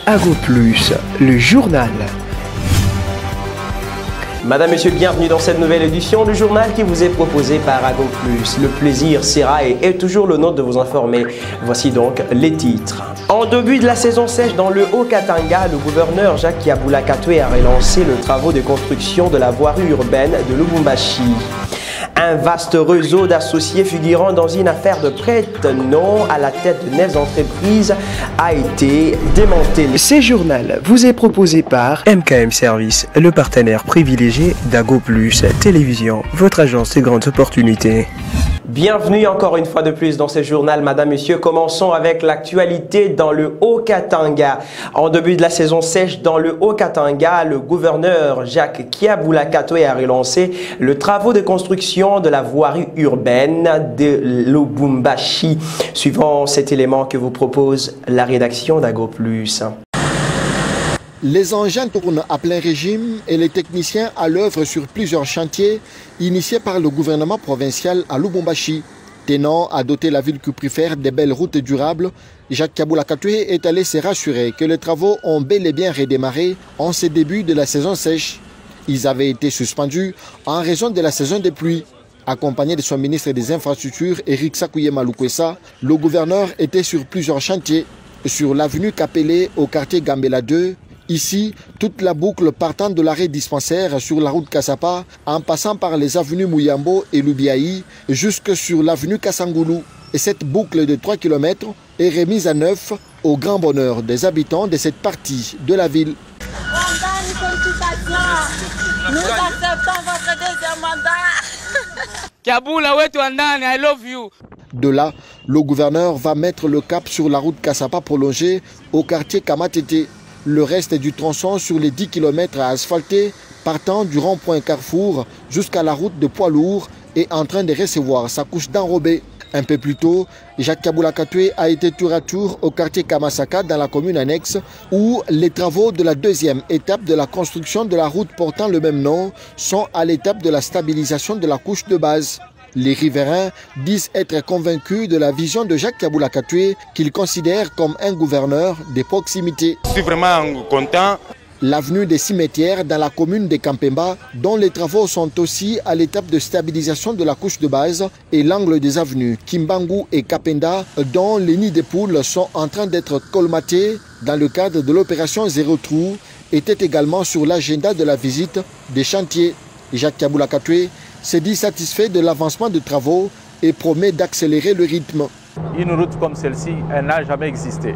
Ago Plus, le journal. Madame, Monsieur, bienvenue dans cette nouvelle édition du journal qui vous est proposé par Ago Plus. Le plaisir sera et est toujours le nôtre de vous informer. Voici donc les titres. En début de la saison sèche dans le Haut-Katanga, le gouverneur Jacques Kiaboula Katoué a relancé le travaux de construction de la voirie urbaine de Lubumbashi. Un vaste réseau d'associés figurant dans une affaire de prête-nom à la tête de 9 entreprises a été démantelé. Ce journal vous est proposé par MKM Service, le partenaire privilégié d'Ago Plus Télévision, votre agence de grandes opportunités. Bienvenue encore une fois de plus dans ce journal, Madame, Monsieur. Commençons avec l'actualité dans le Haut-Katanga. En début de la saison sèche dans le Haut-Katanga, le gouverneur Jacques Kiaboula Katoué a relancé le travaux de construction de la voirie urbaine de Lubumbashi. Suivant cet élément que vous propose la rédaction d'Ago Plus. Les engins tournent à plein régime et les techniciens à l'œuvre sur plusieurs chantiers initiés par le gouvernement provincial à Lubumbashi. Tenant à doter la ville cuprifère des belles routes durables, Jacques Kiaboula Katoué est allé se rassurer que les travaux ont bel et bien redémarré en ce début de la saison sèche. Ils avaient été suspendus en raison de la saison des pluies. Accompagné de son ministre des Infrastructures, Eric Sakuyema Lukwesa, le gouverneur était sur plusieurs chantiers. Sur l'avenue Capelé au quartier Gambela 2, ici, toute la boucle partant de l'arrêt dispensaire sur la route Kassapa, en passant par les avenues Mouyambo et Lubiaï, jusque sur l'avenue Kassangoulou. Et cette boucle de 3 km est remise à neuf au grand bonheur des habitants de cette partie de la ville. Nous acceptons votre deuxième mandat. Kiaboula, I love you. De là, le gouverneur va mettre le cap sur la route Kassapa prolongée au quartier Kamatete. Le reste du tronçon sur les 10 km à asphalter, partant du rond-point Carrefour jusqu'à la route de poids lourd, est en train de recevoir sa couche d'enrobé. Un peu plus tôt, Jacques Kiaboula Katoué a été tour à tour au quartier Kamasaka dans la commune annexe où les travaux de la deuxième étape de la construction de la route portant le même nom sont à l'étape de la stabilisation de la couche de base. Les riverains disent être convaincus de la vision de Jacques Kiaboula Katoué qu'ils considèrent comme un gouverneur de proximité. Je suis vraiment content. L'avenue des cimetières dans la commune de Kampemba, dont les travaux sont aussi à l'étape de stabilisation de la couche de base, et l'angle des avenues Kimbangu et Kapenda, dont les nids de poules sont en train d'être colmatés dans le cadre de l'opération Zéro Trou, étaient également sur l'agenda de la visite des chantiers. Jacques Kiaboula Katoué s'est dit satisfait de l'avancement des travaux et promet d'accélérer le rythme. Une route comme celle-ci, elle n'a jamais existé,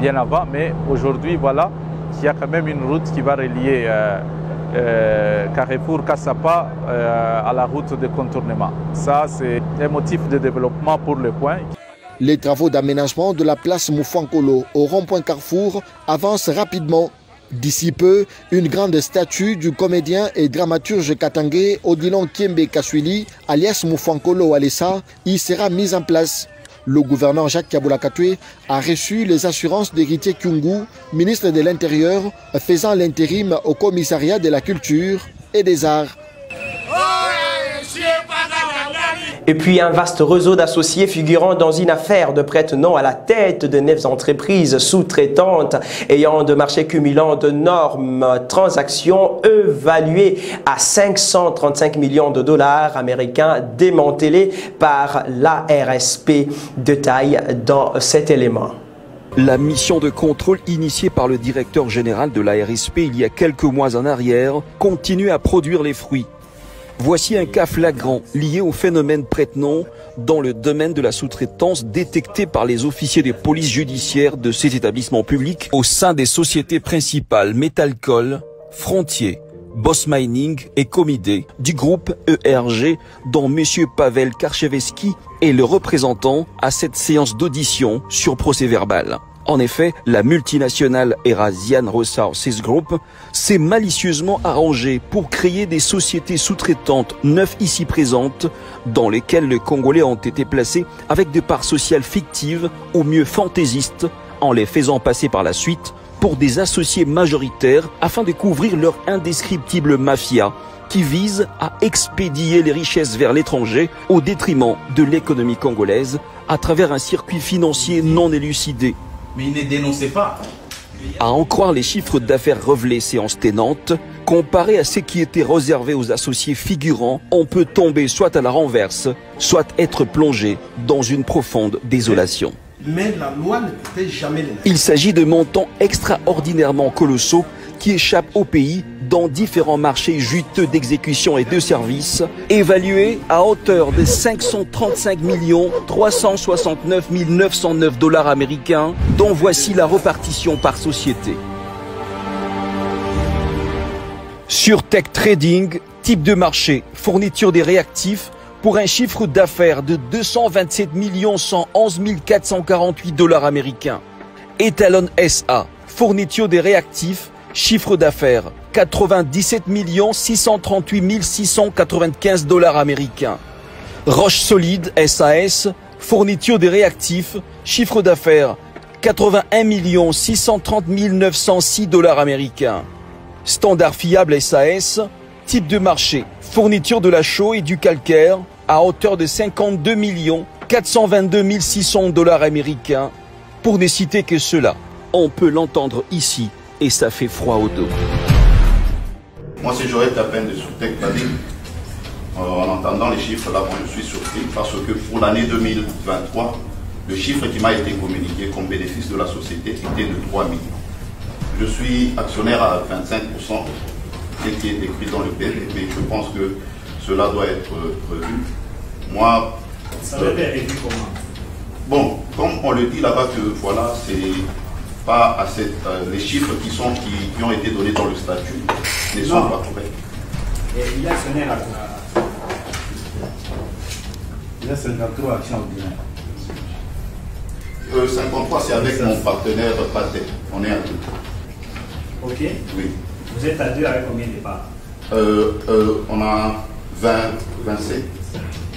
bien avant, mais aujourd'hui, voilà, il y a quand même une route qui va relier Carrefour Kassapa à la route de contournement. Ça, c'est un motif de développement pour le coin. Les travaux d'aménagement de la place Moufankolo au rond-point Carrefour avancent rapidement. D'ici peu, une grande statue du comédien et dramaturge katangais Odilon Kiembe Kaswili, alias Moufankolo Alessa, y sera mise en place. Le gouverneur Jacques Kiaboula Katoué a reçu les assurances d'Héritier Kyungu, ministre de l'Intérieur, faisant l'intérim au commissariat de la culture et des arts. Et puis un vaste réseau d'associés figurant dans une affaire de prête-nom à la tête de 9 entreprises sous-traitantes ayant de marchés cumulant de normes transactions évaluées à 535 millions de dollars américains démantelés par l'ARSP. Détail dans cet élément. La mission de contrôle initiée par le directeur général de l'ARSP il y a quelques mois en arrière continue à produire les fruits. Voici un cas flagrant lié au phénomène prête-nom dans le domaine de la sous-traitance détecté par les officiers de police judiciaire de ces établissements publics au sein des sociétés principales Metalcol, Frontier, Boss Mining et Comidé du groupe ERG dont M. Pavel Karcheveski est le représentant à cette séance d'audition sur procès-verbal. En effet, la multinationale Eurasian Resources Group s'est malicieusement arrangée pour créer des sociétés sous-traitantes 9 ici présentes dans lesquelles les Congolais ont été placés avec des parts sociales fictives ou mieux fantaisistes en les faisant passer par la suite pour des associés majoritaires afin de couvrir leur indescriptible mafia qui vise à expédier les richesses vers l'étranger au détriment de l'économie congolaise à travers un circuit financier non élucidé. Mais il ne dénonçait pas. À en croire les chiffres d'affaires révélés séance tenante, comparé à ce qui était réservé aux associés figurants, on peut tomber soit à la renverse, soit être plongé dans une profonde désolation. Mais la loi ne protège jamais les naïfs. Il s'agit de montants extraordinairement colossaux qui échappent au pays dans différents marchés juteux d'exécution et de services, évalués à hauteur de 535 369 909 dollars américains, dont voici la répartition par société. Sur Tech Trading, type de marché, fourniture des réactifs, pour un chiffre d'affaires de 227 111 448 dollars américains. Etalon SA, fourniture des réactifs, chiffre d'affaires 97 638 695 dollars américains. Roche Solide SAS, fourniture des réactifs, chiffre d'affaires 81 630 906 dollars américains. Standard Fiable SAS, type de marché, fourniture de la chaux et du calcaire à hauteur de 52 422 600 dollars américains. Pour ne citer que cela, on peut l'entendre ici et ça fait froid au dos. Moi, si j'aurais été à peine de sur Tech Trading, en entendant les chiffres là, je suis surpris parce que pour l'année 2023, le chiffre qui m'a été communiqué comme bénéfice de la société était de 3 millions. Je suis actionnaire à 25%, ce qui est écrit dans le PV, mais je pense que cela doit être revu. Moi, ça doit être réduit comment? Bon, comme on le dit là-bas que voilà, c'est pas assez, les chiffres qui ont été donnés dans le statut ne sont pas corrects. Et il est actionnaire à quoi? Il y a 53 actions ordinaires. 53, c'est avec mon partenaire Patek. On est à 2. Ok. Oui. Vous êtes à 2 avec combien de parts? On a 27,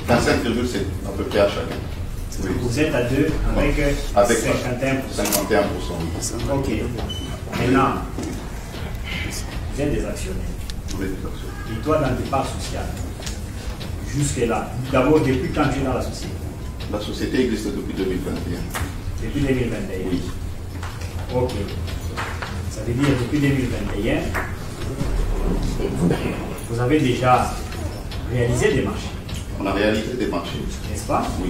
25,7 à peu près à chacun. Oui. Vous êtes à 2 avec 51%. 51%. Oui. Ok. Maintenant, vous êtes des actionnaires. Oui, des actionnaires. Et toi, dans tes parts sociales, jusque-là, d'abord, depuis quand tu es dans la société? La société existe depuis 2021. Depuis 2021? Oui. Ok. Ça veut dire depuis 2021, vous avez déjà réalisé des marchés. On a réalisé des marchés. N'est-ce pas? Oui.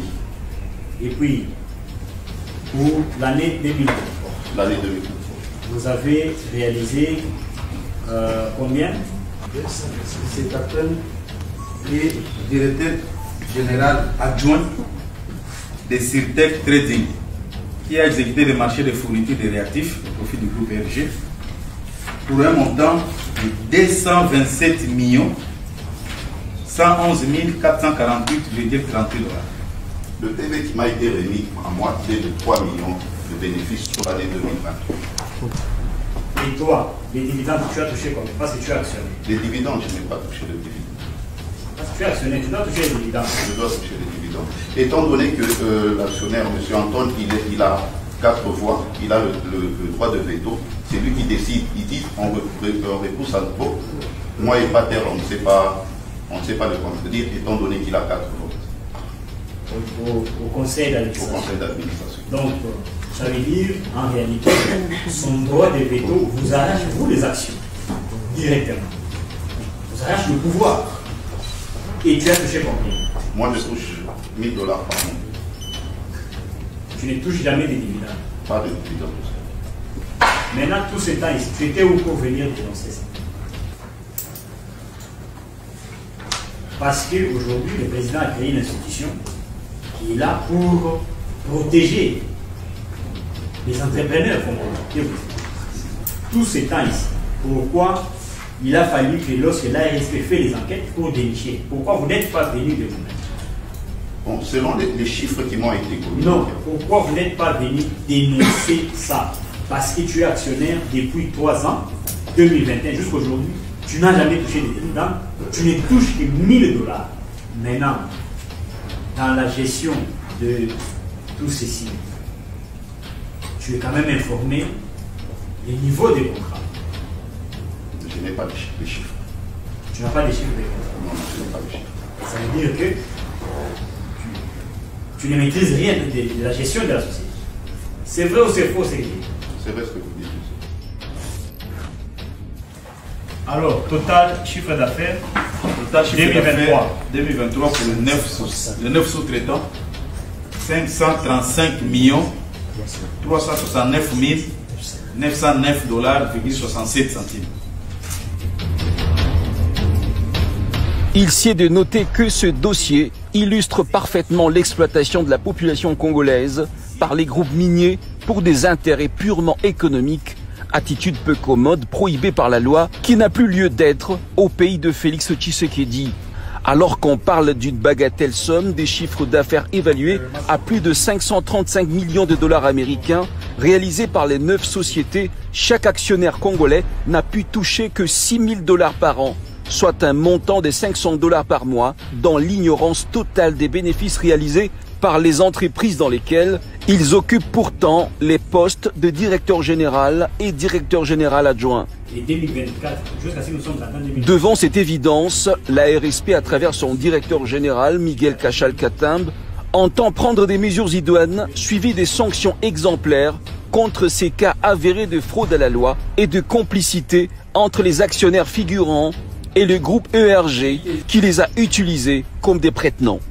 Et puis, pour l'année 2023, l'année 2023, vous avez réalisé combien? C'est Captain et directeur général adjoint de Tech Trading, qui a exécuté le marché de fourniture de réactifs au profit du groupe RG pour un montant de 227 111 448,38 $. Le PV qui m'a été remis à moi, c'est de 3 millions de bénéfices sur l'année 2023. Et toi, les dividendes, tu as touché combien? Parce que tu es actionnaire. Les dividendes, je n'ai pas touché les dividendes. Parce que tu es actionnaire, tu dois toucher les dividendes. Je dois toucher les dividendes. Étant donné que l'actionnaire, M. Anton, il a 4 voix, il a le droit de veto, c'est lui qui décide. Il dit on repousse à nouveau. Moi et Pater, on ne sait pas le contredire, étant donné qu'il a 4 votes. Au conseil d'administration. Au conseil d'administration. Donc, ça veut dire, en réalité, son droit de veto vous arrache, vous, les actions, directement. Vous arrache le pouvoir. Et tu as touché combien? Moi, je touche 1 000 $ par mois. Tu ne touches jamais des dividendes? Pas de dividendes. Maintenant, tout ce temps ici, tu étais où pour venir dénoncer ça? Parce qu'aujourd'hui, le président a créé une institution qui est là pour protéger les entrepreneurs fondamentaux. Tout ce temps ici. Pourquoi il a fallu que lorsque l'ARSP fait les enquêtes pour dénicher, pourquoi vous n'êtes pas venu de vous-même? Bon, selon les chiffres qui m'ont été communiqués. Non, pourquoi vous n'êtes pas venu dénoncer ça? Parce que tu es actionnaire depuis 3 ans, 2021 jusqu'à aujourd'hui. Tu n'as jamais touché des dividendes, tu ne touches que 1 000 $. Maintenant, dans la gestion de tout ceci, tu es quand même informé des niveaux des contrats. Je n'ai pas les chiffres. Tu n'as pas les chiffres des contrats? Non, je n'ai pas les chiffres. Ça veut dire que tu ne maîtrises rien de la gestion de la société. C'est vrai ou c'est faux, c'est vrai ce que vous dites. Alors, total chiffre d'affaires Total chiffre 2023. 2023 pour les 9 sous-traitants, 535 369 909,67 $. Il sied de noter que ce dossier illustre parfaitement l'exploitation de la population congolaise par les groupes miniers pour des intérêts purement économiques, attitude peu commode prohibée par la loi qui n'a plus lieu d'être au pays de Félix Tshisekedi. Alors qu'on parle d'une bagatelle somme, des chiffres d'affaires évalués à plus de 535 millions de dollars américains réalisés par les 9 sociétés, chaque actionnaire congolais n'a pu toucher que 6 000 $ par an, soit un montant de 500 $ par mois, dans l'ignorance totale des bénéfices réalisés par les entreprises dans lesquelles ils occupent pourtant les postes de directeur général et directeur général adjoint. Et 2024, jusqu'à ce que nous sommes en 2024. Devant cette évidence, la RSP, à travers son directeur général, Miguel Cachal-Katambe, entend prendre des mesures idoines suivies des sanctions exemplaires contre ces cas avérés de fraude à la loi et de complicité entre les actionnaires figurants et le groupe ERG qui les a utilisés comme des prête-noms.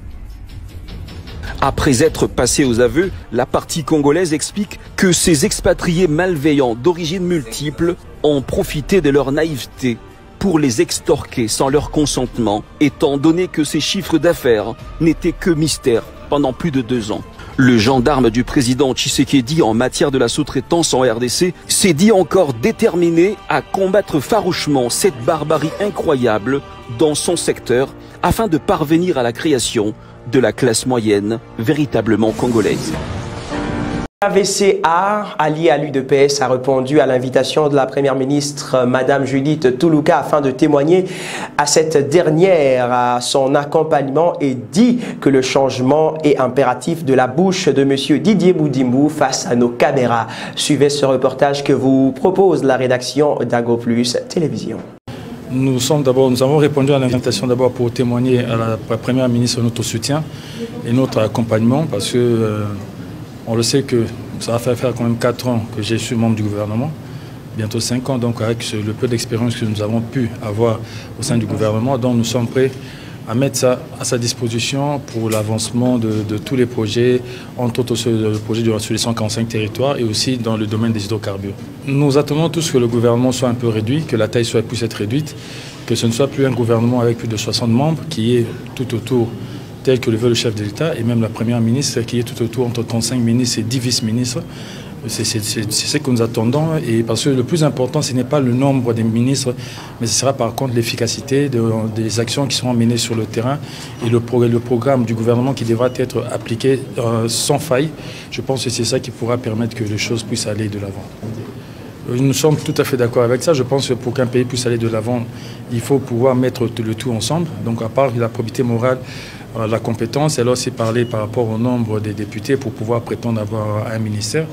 Après être passé aux aveux, la partie congolaise explique que ces expatriés malveillants d'origine multiple ont profité de leur naïveté pour les extorquer sans leur consentement, étant donné que ces chiffres d'affaires n'étaient que mystère pendant plus de 2 ans. Le gendarme du président Tshisekedi en matière de la sous-traitance en RDC s'est dit encore déterminé à combattre farouchement cette barbarie incroyable dans son secteur afin de parvenir à la création de la classe moyenne véritablement congolaise. AVCA, allié à l'UDPS, a répondu à l'invitation de la première ministre Madame Judith Toulouka afin de témoigner à cette dernière à son accompagnement et dit que le changement est impératif de la bouche de Monsieur Didier Boudimou face à nos caméras. Suivez ce reportage que vous propose la rédaction d'Ago Plus Télévision. Nous avons répondu à l'invitation d'abord pour témoigner à la première ministre notre soutien et notre accompagnement parce que on le sait que ça va faire quand même 4 ans que je suis membre du gouvernement, bientôt 5 ans, donc avec le peu d'expérience que nous avons pu avoir au sein du gouvernement, donc nous sommes prêts à mettre ça à sa disposition pour l'avancement de tous les projets, entre autres le projet sur les 145 territoires et aussi dans le domaine des hydrocarbures. Nous attendons tous que le gouvernement soit un peu réduit, que la taille puisse être réduite, que ce ne soit plus un gouvernement avec plus de 60 membres qui est tout autour tel que le veut le chef de l'État et même la première ministre qui est tout autour entre 35 ministres et 10 vice-ministres. C'est ce que nous attendons et parce que le plus important ce n'est pas le nombre des ministres mais ce sera par contre l'efficacité des actions qui seront menées sur le terrain et le programme du gouvernement qui devra être appliqué sans faille. Je pense que c'est ça qui pourra permettre que les choses puissent aller de l'avant. Nous sommes tout à fait d'accord avec ça. Je pense que pour qu'un pays puisse aller de l'avant, il faut pouvoir mettre le tout ensemble. Donc à part la probité morale, la compétence, elle a aussi parlé par rapport au nombre des députés pour pouvoir prétendre avoir un ministère.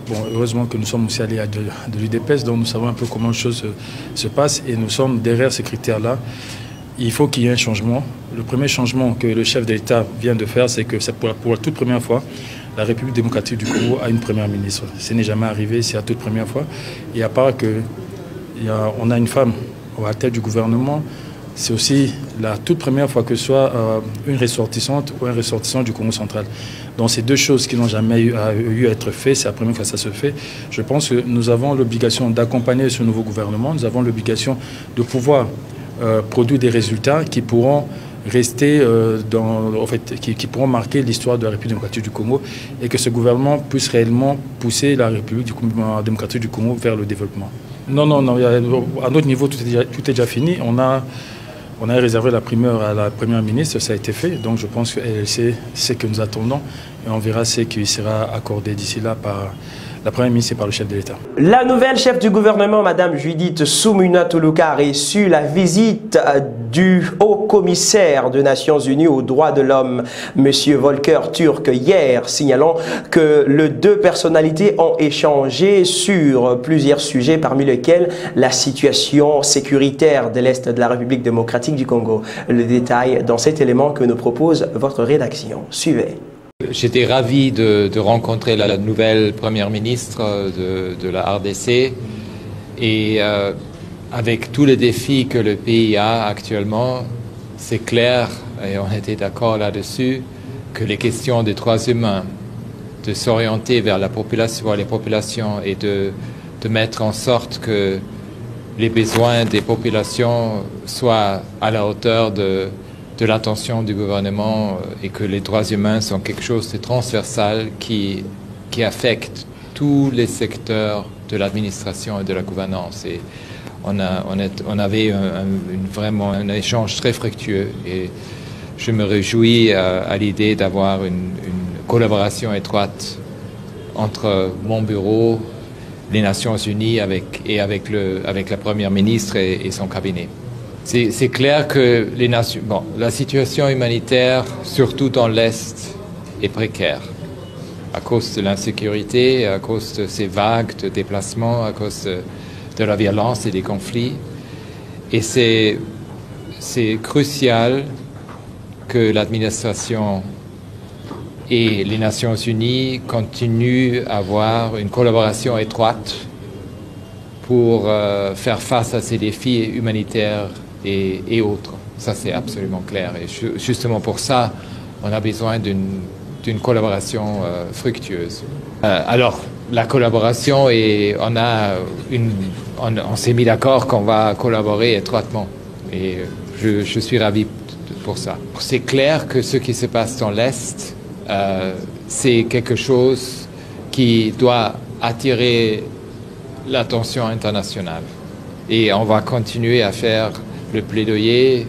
Bon, heureusement que nous sommes aussi allés à de l'UDPS, donc nous savons un peu comment les choses se passent et nous sommes derrière ces critères-là. Il faut qu'il y ait un changement. Le premier changement que le chef de l'État vient de faire, c'est que c'est pour la toute première fois, la République démocratique du Congo a une première ministre. Ce n'est jamais arrivé, c'est la toute première fois. Et à part qu'on a une femme à la tête du gouvernement, c'est aussi la toute première fois que ce soit une ressortissante ou un ressortissant du Congo central. Donc ces deux choses qui n'ont jamais eu à être faites, c'est la première fois que ça se fait. Je pense que nous avons l'obligation d'accompagner ce nouveau gouvernement, nous avons l'obligation de pouvoir produire des résultats qui pourront rester qui pourront marquer l'histoire de la République démocratique du Congo et que ce gouvernement puisse réellement pousser la République démocratique du Congo vers le développement. Non, à notre niveau, tout est déjà fini. On a réservé la primeur à la première ministre, ça a été fait. Donc je pense qu'elle sait ce que nous attendons et on verra ce qui sera accordé d'ici là par la première ministre et par le chef de l'État. La nouvelle chef du gouvernement, Madame Judith Suminwa Toulouka, a reçu la visite du haut-commissaire des Nations Unies aux droits de l'homme, Monsieur Volker Turk, hier, signalant que les deux personnalités ont échangé sur plusieurs sujets, parmi lesquels la situation sécuritaire de l'Est de la République démocratique du Congo. Le détail dans cet élément que nous propose votre rédaction. Suivez. J'étais ravi de rencontrer la nouvelle première ministre de la RDC et avec tous les défis que le pays a actuellement, c'est clair, et on était d'accord là-dessus, que les questions des droits humains, de s'orienter vers la population, les populations et de mettre en sorte que les besoins des populations soient à la hauteur de l'attention du gouvernement et que les droits humains sont quelque chose de transversal qui affecte tous les secteurs de l'administration et de la gouvernance. Et on avait vraiment un échange très fructueux et je me réjouis à l'idée d'avoir une collaboration étroite entre mon bureau, les Nations Unies avec la Première ministre et son cabinet. C'est clair que la situation humanitaire, surtout dans l'Est, est précaire à cause de l'insécurité, à cause de ces vagues de déplacements, à cause de la violence et des conflits. Et c'est crucial que l'administration et les Nations Unies continuent à avoir une collaboration étroite pour faire face à ces défis humanitaires et autres. Ça, c'est absolument clair. Et justement pour ça, on a besoin d'une collaboration fructueuse. Alors, la collaboration, on s'est mis d'accord qu'on va collaborer étroitement. Et je suis ravi pour ça. C'est clair que ce qui se passe dans l'Est, c'est quelque chose qui doit attirer l'attention internationale. Et on va continuer à faire le plaidoyer,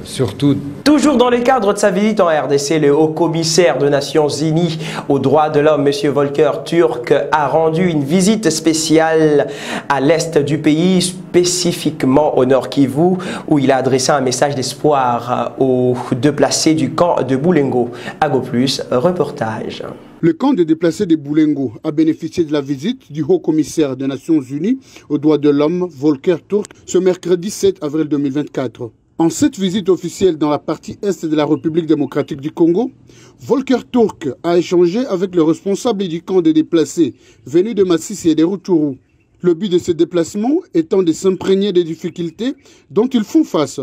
surtout. Toujours dans le cadre de sa visite en RDC, le haut-commissaire des Nations Unies aux droits de l'homme, M. Volker Turk, a rendu une visite spéciale à l'est du pays, spécifiquement au Nord Kivu, où il a adressé un message d'espoir aux déplacés du camp de Boulengo. Ago Plus, reportage. Le camp de déplacés de Boulengo a bénéficié de la visite du haut-commissaire des Nations Unies aux droits de l'homme, Volker Turk, ce mercredi 7 avril 2024. En cette visite officielle dans la partie est de la République démocratique du Congo, Volker Turk a échangé avec le responsable du camp des déplacés venus de Massissi et de Rutshuru. Le but de ce déplacement étant de s'imprégner des difficultés dont ils font face.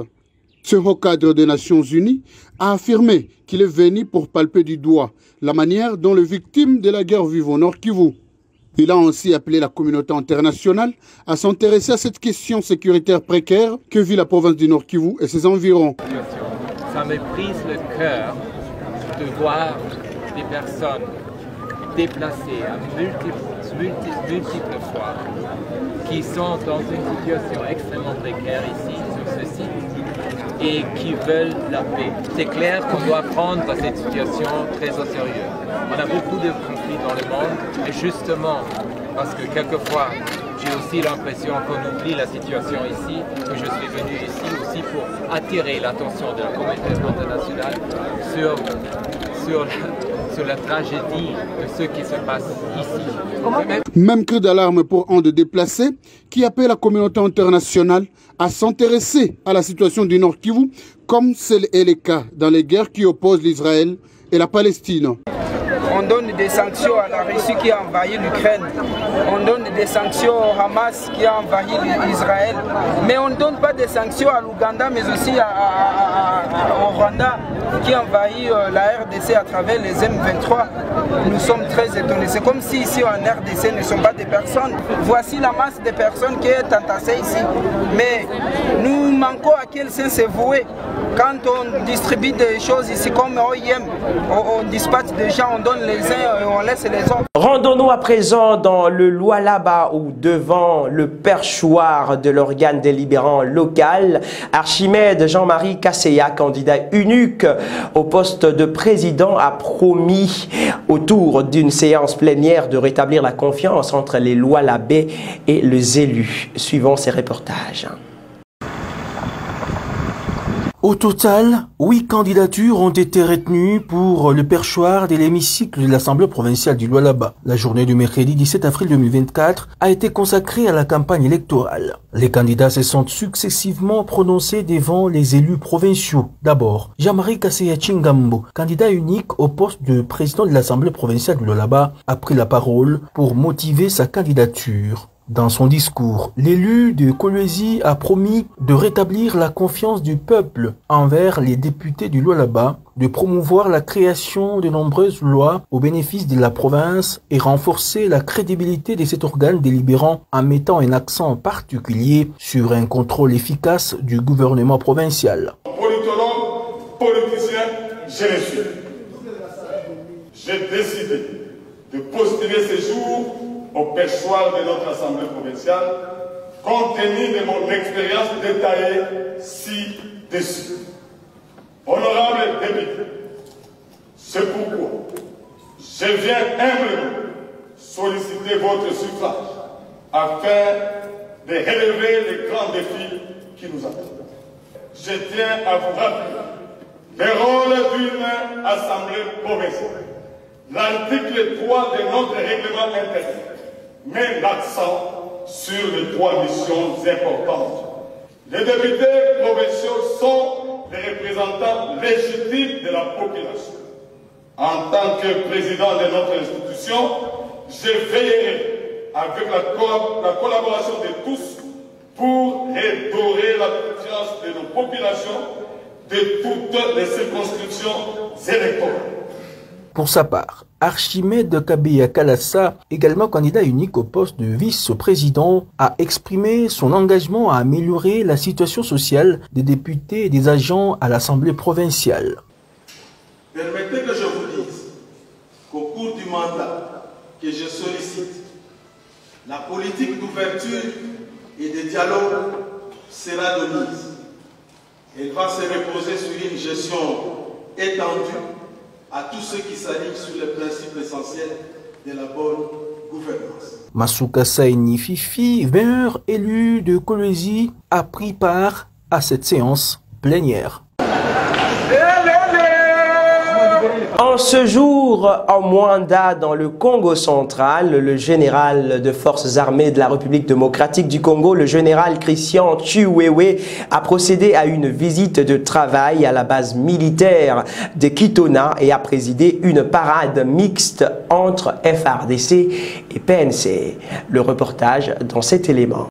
Ce haut cadre des Nations Unies a affirmé qu'il est venu pour palper du doigt la manière dont les victimes de la guerre vivent au Nord Kivu. Il a aussi appelé la communauté internationale à s'intéresser à cette question sécuritaire précaire que vit la province du Nord Kivu et ses environs. Ça me brise le cœur de voir des personnes déplacées à multiples fois qui sont dans une situation extrêmement précaire ici, sur ce site, et qui veulent la paix. C'est clair qu'on doit prendre cette situation très au sérieux. On a beaucoup de conflits dans le monde, et justement, parce que quelquefois, j'ai aussi l'impression qu'on oublie la situation ici, que je suis venu ici aussi pour attirer l'attention de la communauté internationale sur la tragédie de ce qui se passe ici. Même cri d'alarme pour un de déplacés qui appelle la communauté internationale à s'intéresser à la situation du Nord Kivu, comme c'est le cas dans les guerres qui opposent l'Israël et la Palestine. On donne des sanctions à la Russie qui a envahi l'Ukraine. On donne des sanctions au Hamas qui a envahi Israël. Mais on ne donne pas des sanctions à l'Ouganda, mais aussi au Rwanda qui a envahi la RDC à travers les M23. Nous sommes très étonnés. C'est comme si ici en RDC ne sont pas des personnes. Voici la masse de personnes qui est entassée ici. Mais nous manquons à quel sens c'est voué. Quand on distribue des choses ici comme OIM, on dispatche des gens, on donne les uns et on laisse les autres. Rendons-nous à présent dans le Lualaba où devant le perchoir de l'organe délibérant local, Archimède Jean-Marie Kasseya, candidat unique au poste de président, a promis autour d'une séance plénière de rétablir la confiance entre les Lualabais et les élus. Suivons ces reportages. Au total, 8 candidatures ont été retenues pour le perchoir de l'hémicycle de l'Assemblée provinciale du Lualaba. La journée du mercredi 17 avril 2024 a été consacrée à la campagne électorale. Les candidats se sont successivement prononcés devant les élus provinciaux. D'abord, Jean-Marie Kasseya Chingambo, candidat unique au poste de président de l'Assemblée provinciale du Lualaba, a pris la parole pour motiver sa candidature. Dans son discours, l'élu de Kolwezi a promis de rétablir la confiance du peuple envers les députés du Lualaba, de promouvoir la création de nombreuses lois au bénéfice de la province et renforcer la crédibilité de cet organe délibérant en mettant un accent particulier sur un contrôle efficace du gouvernement provincial. Politologue, politicien, je le suis. J'ai décidé de postuler ce jour au perchoir de notre Assemblée provinciale, compte tenu de mon expérience détaillée ci-dessus. Honorable député, c'est pourquoi je viens humblement solliciter votre suffrage afin de relever les grands défis qui nous attendent. Je tiens à vous rappeler le rôle d'une Assemblée provinciale. L'article 3 de notre règlement intérieur met l'accent sur les 3 missions importantes. Les députés provinciaux sont les représentants légitimes de la population. En tant que président de notre institution, je veillerai avec la collaboration de tous pour redorer la confiance de nos populations de toutes les circonscriptions électorales. Pour sa part, Archimède Kabeya Kalassa, également candidat unique au poste de vice-président, a exprimé son engagement à améliorer la situation sociale des députés et des agents à l'Assemblée provinciale. Permettez que je vous dise qu'au cours du mandat que je sollicite, la politique d'ouverture et de dialogue sera de mise. Elle va se reposer sur une gestion étendue à tous ceux qui s'alignent sur les principes essentiels de la bonne gouvernance. Masuka Saini Fifi, vainqueur élu de Kolwezi, a pris part à cette séance plénière. En ce jour, en Mwanda, dans le Congo central, le général de forces armées de la République démocratique du Congo, le général Christian Chiwewe, a procédé à une visite de travail à la base militaire de Kitona et a présidé une parade mixte entre FARDC et PNC. Le reportage dans cet élément.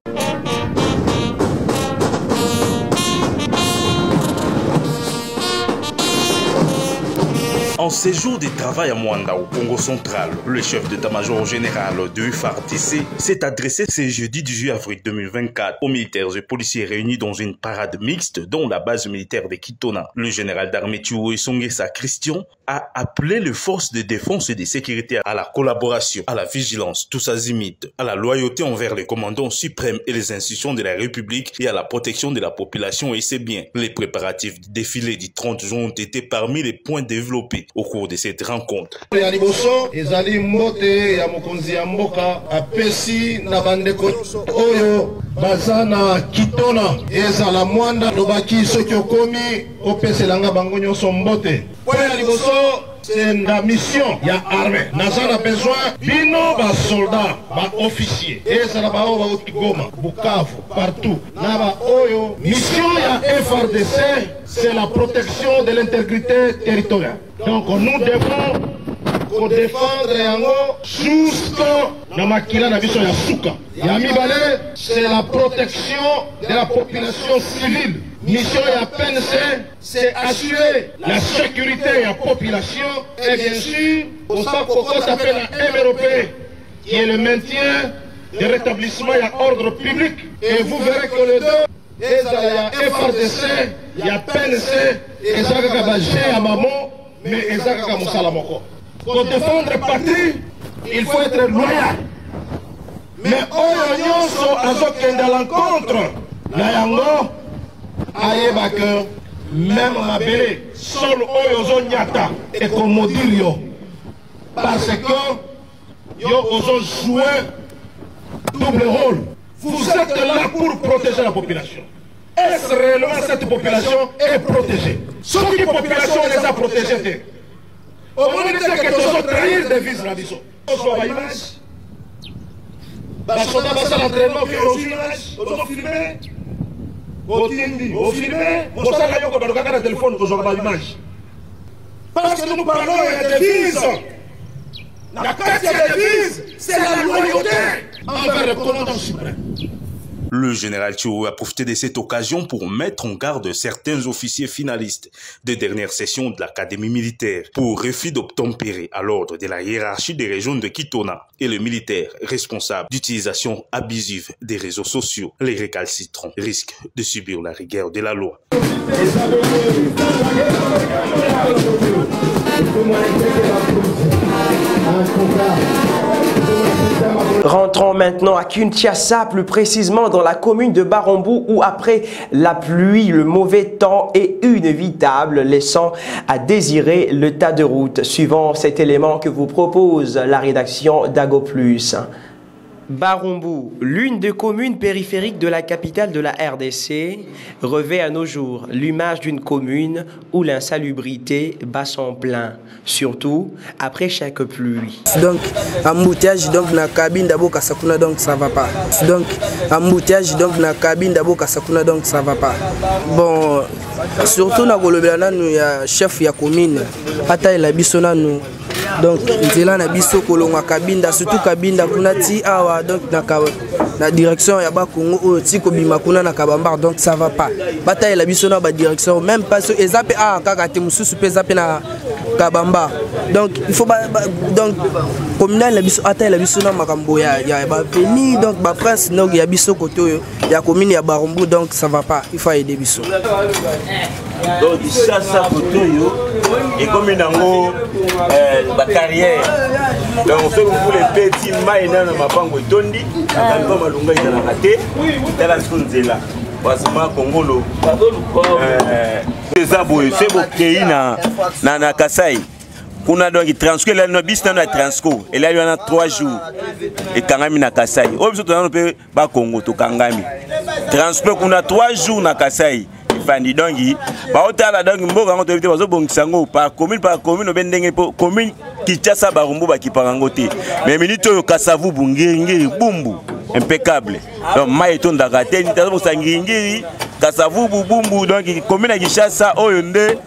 En séjour de travail à Mwanda au Congo central, le chef d'état-major général de FARDC s'est adressé ce jeudi 18 avril 2024 aux militaires et policiers réunis dans une parade mixte dont la base militaire de Kitona. Le général d'armée Chiwewe Songesa Christian a appelé les forces de défense et de sécurité à la collaboration, à la vigilance, tous azimuts, à la loyauté envers les commandants suprêmes et les institutions de la République et à la protection de la population et ses biens. Les préparatifs du défilé du 30 juin ont été parmi les points développés au cours de cette rencontre. C'est la mission, il y a armée. Nous avons besoin de soldats, d'officiers. Et ça va Goma, Bukavu, partout. Mission, il y a FARDC, c'est la protection de l'intégrité territoriale. Donc nous devons défendre Yango jusqu'à Namakila Nabiso Yasuka. Yamibale, c'est la protection de la population civile. Mission et PNC, c'est assurer la sécurité de la population et bien sûr, on s'appelle la MROP, qui est le maintien du rétablissement et l'ordre public. Et vous verrez que les deux, il y a FARDC, il y a PNC, et il y a Maman, mais il y a Moussalamoko. Pour défendre la patrie, il faut être loyal. Mais on sont à l'encontre. La Yango, ayeba que même Mabele, seul Oyozo Nyata et Komodirio. Parce que yo ozo jouer double rôle. Vous êtes là pour protéger la population. Est-ce réellement cette population est protégée? Cette population les a protégés. Au moment où que tu as trahir des vies la vision. On soit à l'image. Parce qu'on a passé l'entraînement, on a filmé. On filmé, on a le téléphone, on a l'image. Parce que nous parlons, il y a des vies. La carte des vies, c'est la loyauté. envers le commandant suprême. Le général Thiou a profité de cette occasion pour mettre en garde certains officiers finalistes des dernières sessions de l'Académie militaire pour refus d'obtempérer à l'ordre de la hiérarchie des régions de Kitona et le militaire responsable d'utilisation abusive des réseaux sociaux. Les récalcitrants risquent de subir la rigueur de la loi. Rentrons maintenant à Kinshasa, plus précisément dans la commune de Barambou, où après la pluie, le mauvais temps est inévitable, laissant à désirer le tas de route. Suivant cet élément que vous propose la rédaction d'Ago Plus. Barambou, l'une des communes périphériques de la capitale de la RDC, revêt à nos jours l'image d'une commune où l'insalubrité bat son plein, surtout après chaque pluie. Donc, embouteillage donc na cabine d'abord Kasakuna, donc ça va pas. Donc, embouteillage donc na cabine d'abord Kasakuna, donc ça va pas. Bon, surtout na Golobelana nous ya chef ya commune, ata la bisona nous. Donc, nzela na biso kolongwa kabinda, surtout kabinda kuna ti awa donc na direction ya ba Congo o ti ko bima kuna na kabamba, donc ça va pas. Bataille la biso na ba direction même pas so ezape a kaka te mususu pe zape na kabamba. Donc il faut donc communal la biso ata la biso na makambo ya ba peni, donc ba prince donc ya biso koto ya commune ya Barambou, donc ça va pas, il faut aider biso. Donc ça photo yo et comme une ma carrière. Donc on fait pour les petits maïna na mapango tondi, quand malunga ita na raté, tala sunzela. Basima Congolo. C'est beau pays na Kasai. Kuna donc transco là no bis na transco et là il y en a 3 jours et kangami na Kasai. Obiso to na pe ba Congo to kangami. Transco kuna 3 jours na Kasai. Fandi dongi ba otala dongi mboka ngo tebite bazo bongisango par commune obendenge po commune Kinshasa Barumbu ba kipango te mais minute yo Kasavu bungiri bumbu impeccable donc maïton ndakate ni tazo sangiri Kasavu bumbu donc commune Kinshasa oyo nde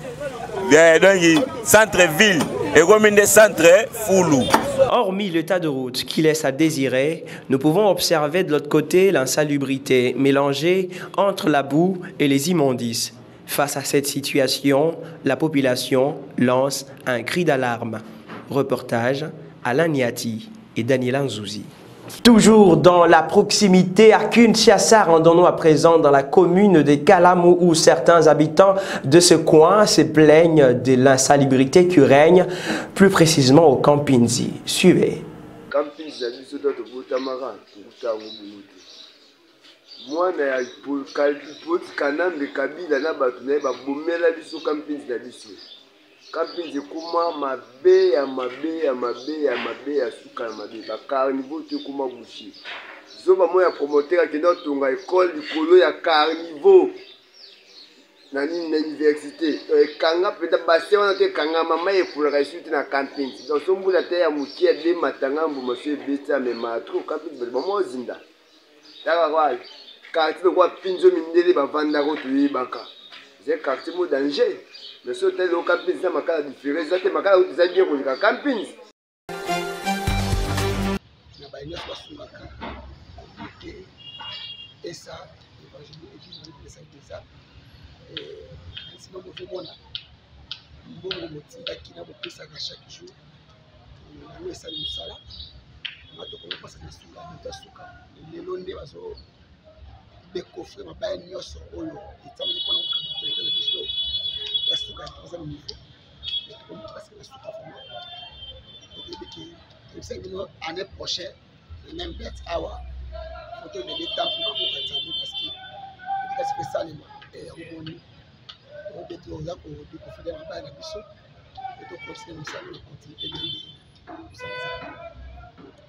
dongi centre ville et commune de centre Foulou. Hormis le tas de route qui laisse à désirer, nous pouvons observer de l'autre côté l'insalubrité mélangée entre la boue et les immondices. Face à cette situation, la population lance un cri d'alarme. Reportage Alain Niati et Daniela Nzouzi. Toujours dans la proximité à Kinshasa, rendons-nous à présent dans la commune de Kalamu où certains habitants de ce coin se plaignent de l'insalubrité qui règne, plus précisément au Campinzi. Suivez. Campinzi kuma mabe ya suka ya mabe ba carnivore te kuma bushi zoba moya promoteur ki ndo tunga école likolo ya carnivore na université kanga peta basé wana te kanga mama e pour la suite na Campinzi donc sombula te ya mukia de matanga mbu monsieur beta me matro Campinzi ba mo zinda daga kwa quartier kwa pinzo mindele ba vanda ko tuyi baka c'est quartier mo danger. Mais ce hôtel au Campinzi, ça m'a différé. Ça m'a bien connu à Campinzi. Et ça, chaque jour. La souka est très niveau. Mais comme parce que la souka vraiment. L'année prochaine, même bête awa. Photo de l'état pour parce que c'est spécialement et au monde. On peut dire aux gens qu'on peut faire un bain à biso. Et donc continuer comme ça le continuer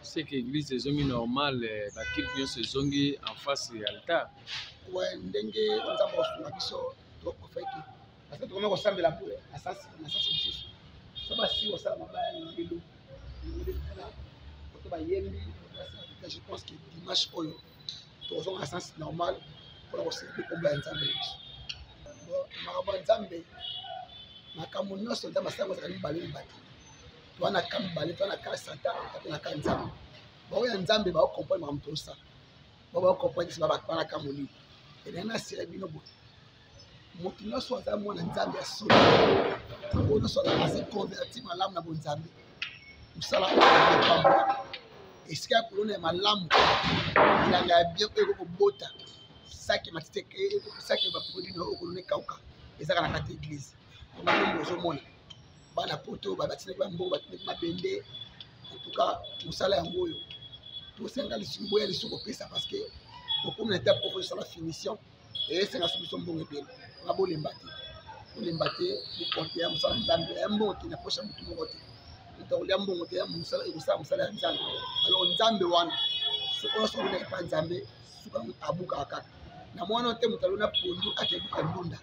c'est que l'église des hommes normale la qu'il vient se zonguer en face de l'altar. Ouais, ndenge on a besoin de biso donc fait que parce que comment on semble la poule à ça ça va si on ça mabaya ngelo to ba yembi je pense que dimanche oyo to on a sens normal pour aussi le combat nzambe bon ma nzambe makambo nyonso nda masango za ni balé bati to ana kam balé to ana ka sata to ana ka nzambe baoya nzambe baokomprendre makambo tosala baokomprendre si babanaka molimo elingi nasira bino boye moto nyonso aza mwana nzambe ya solo oyo nyonso aza converti malamu na bonzambe mosala opambola esika ya kolona ya malamu elanga ya bien oyo ekokobota saki matite saki baproduit oyo okolona ekauka ezaka na kati église onamombo ozomona bana poto batinaki bambongo batinaki mabende en tout cas mosala yango oyo tosenga lisuki boya lisuki kopesa parce que okomi na étape profo osala finition esenga so biso mbongo ebele nga bolemba te boporte ya mosala nzambe ya mbongo te na posha motu moko te motakolia mbongo te ekosala mosala ya nzambe alors nzambe wana soki nyonso olona epa nzambe suka abukaka kaka na mwana te moto alona pondu akebuka ndunda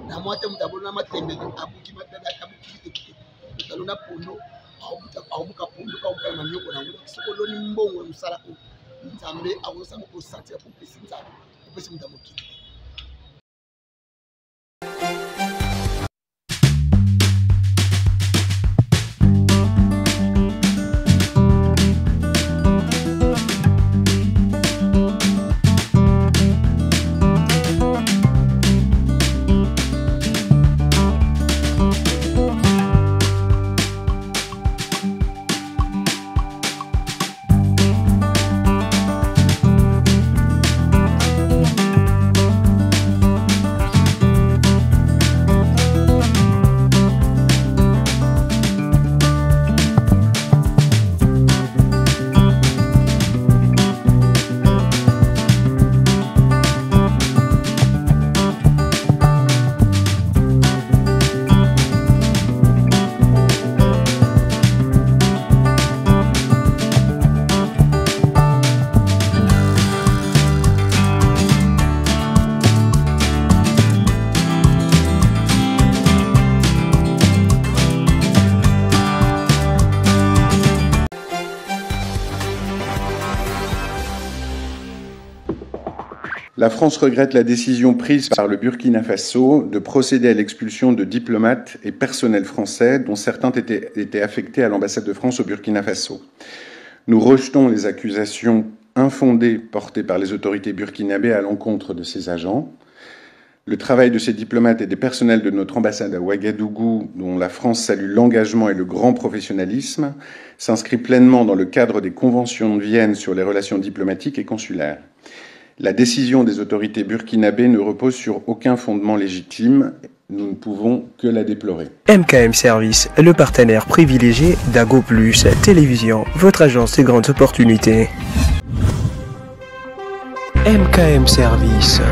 na mwana te moto alona matembele abuki te moto alona pondu aobuka pondu kaobuka manioko nango soki oloni mbongo ya mosala oyo nzambe akosanga kosentir kopesi nzambe kopesi moto ya mokili. La France regrette la décision prise par le Burkina Faso de procéder à l'expulsion de diplomates et personnels français dont certains étaient affectés à l'ambassade de France au Burkina Faso. Nous rejetons les accusations infondées portées par les autorités burkinabées à l'encontre de ces agents. Le travail de ces diplomates et des personnels de notre ambassade à Ouagadougou, dont la France salue l'engagement et le grand professionnalisme, s'inscrit pleinement dans le cadre des conventions de Vienne sur les relations diplomatiques et consulaires. La décision des autorités burkinabées ne repose sur aucun fondement légitime. Nous ne pouvons que la déplorer. MKM Service, le partenaire privilégié d'Ago Plus Télévision, votre agence de grandes opportunités. MKM Service.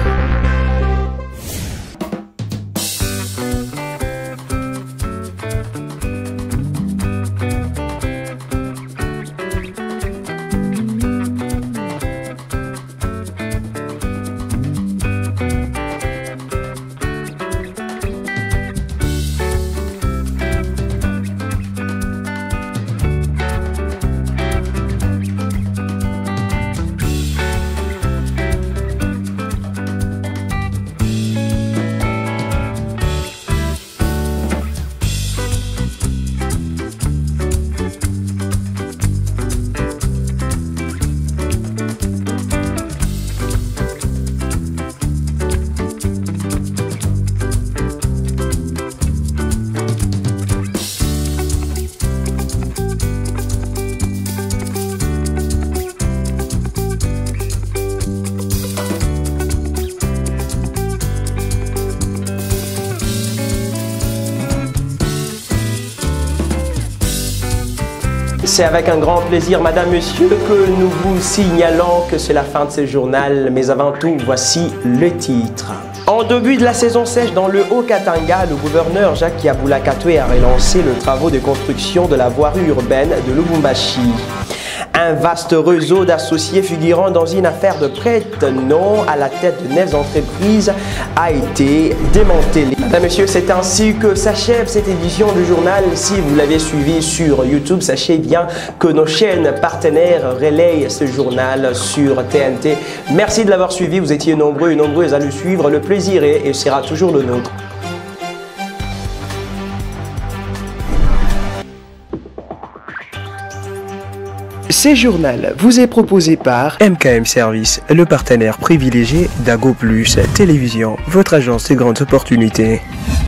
C'est avec un grand plaisir, Madame, Monsieur, que nous vous signalons que c'est la fin de ce journal. Mais avant tout, voici le titre. En début de la saison sèche dans le Haut-Katanga, le gouverneur Jacques Yaboula Katoué a relancé le travaux de construction de la voirie urbaine de Lubumbashi. Un vaste réseau d'associés figurant dans une affaire de prête-nom à la tête de 9 entreprises a été démantelé. Madame, Monsieur, c'est ainsi que s'achève cette édition du journal. Si vous l'avez suivi sur YouTube, sachez bien que nos chaînes partenaires relayent ce journal sur TNT. Merci de l'avoir suivi. Vous étiez nombreux et nombreuses à le suivre. Le plaisir et sera toujours le nôtre. Ce journal vous est proposé par MKM Service, le partenaire privilégié d'Ago Plus Télévision, votre agence de grandes opportunités.